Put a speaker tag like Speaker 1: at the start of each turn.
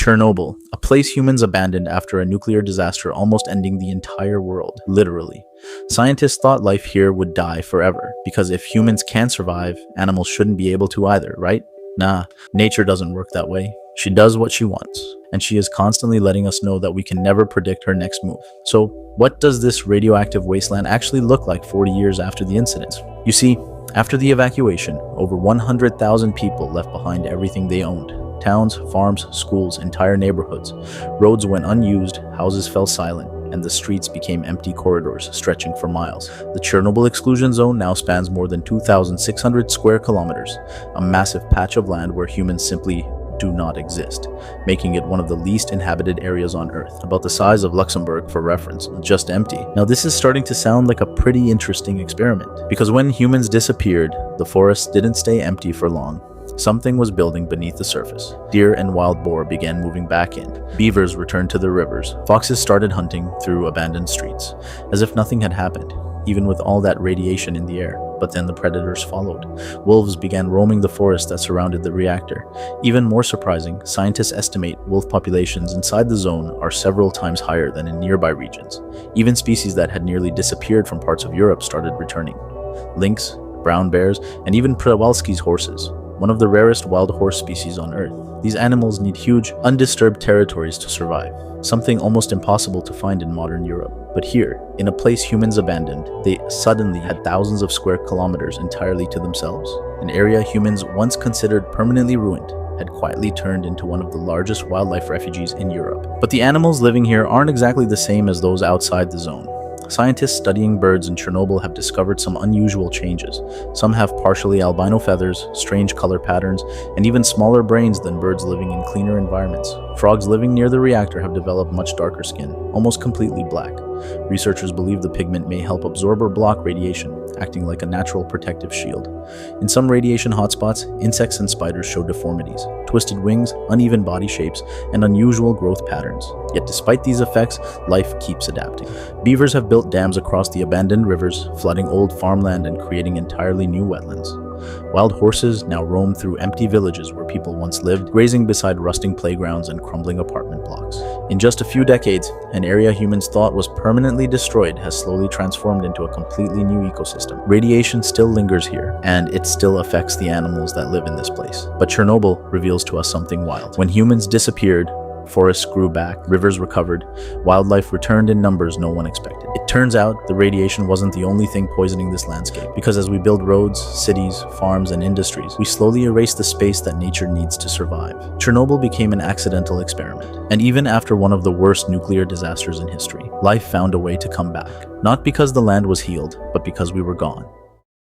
Speaker 1: Chernobyl, a place humans abandoned after a nuclear disaster almost ending the entire world, literally. Scientists thought life here would die forever, because if humans can survive, animals shouldn't be able to either, right? Nah, nature doesn't work that way. She does what she wants, and she is constantly letting us know that we can never predict her next move. So, what does this radioactive wasteland actually look like 40 years after the incident? You see, after the evacuation, over 100,000 people left behind everything they owned. Towns, farms, schools, entire neighborhoods. Roads went unused, houses fell silent, and the streets became empty corridors stretching for miles. The Chernobyl exclusion zone now spans more than 2,600 square kilometers, a massive patch of land where humans simply do not exist, making it one of the least inhabited areas on Earth, about the size of Luxembourg for reference, just empty. Now this is starting to sound like a pretty interesting experiment, because when humans disappeared, the forests didn't stay empty for long. Something was building beneath the surface. Deer and wild boar began moving back in. Beavers returned to the rivers. Foxes started hunting through abandoned streets, as if nothing had happened, even with all that radiation in the air. But then the predators followed. Wolves began roaming the forest that surrounded the reactor. Even more surprising, scientists estimate wolf populations inside the zone are several times higher than in nearby regions. Even species that had nearly disappeared from parts of Europe started returning. Lynx, brown bears, and even Przewalski's horses, one of the rarest wild horse species on Earth. These animals need huge, undisturbed territories to survive, something almost impossible to find in modern Europe. But here, in a place humans abandoned, they suddenly had thousands of square kilometers entirely to themselves. An area humans once considered permanently ruined had quietly turned into one of the largest wildlife refuges in Europe. But the animals living here aren't exactly the same as those outside the zone. Scientists studying birds in Chernobyl have discovered some unusual changes. Some have partially albino feathers, strange color patterns, and even smaller brains than birds living in cleaner environments. Frogs living near the reactor have developed much darker skin, almost completely black. Researchers believe the pigment may help absorb or block radiation, acting like a natural protective shield. In some radiation hotspots, insects and spiders show deformities, twisted wings, uneven body shapes, and unusual growth patterns. Yet despite these effects, life keeps adapting. Beavers have built dams across the abandoned rivers, flooding old farmland and creating entirely new wetlands. Wild horses now roam through empty villages where people once lived, grazing beside rusting playgrounds and crumbling apartment blocks. In just a few decades, an area humans thought was permanently destroyed has slowly transformed into a completely new ecosystem. Radiation still lingers here, and it still affects the animals that live in this place. But Chernobyl reveals to us something wild. When humans disappeared, forests grew back, rivers recovered, wildlife returned in numbers no one expected. It turns out the radiation wasn't the only thing poisoning this landscape, because as we build roads, cities, farms, and industries, we slowly erase the space that nature needs to survive. Chernobyl became an accidental experiment, and even after one of the worst nuclear disasters in history, life found a way to come back. Not because the land was healed, but because we were gone.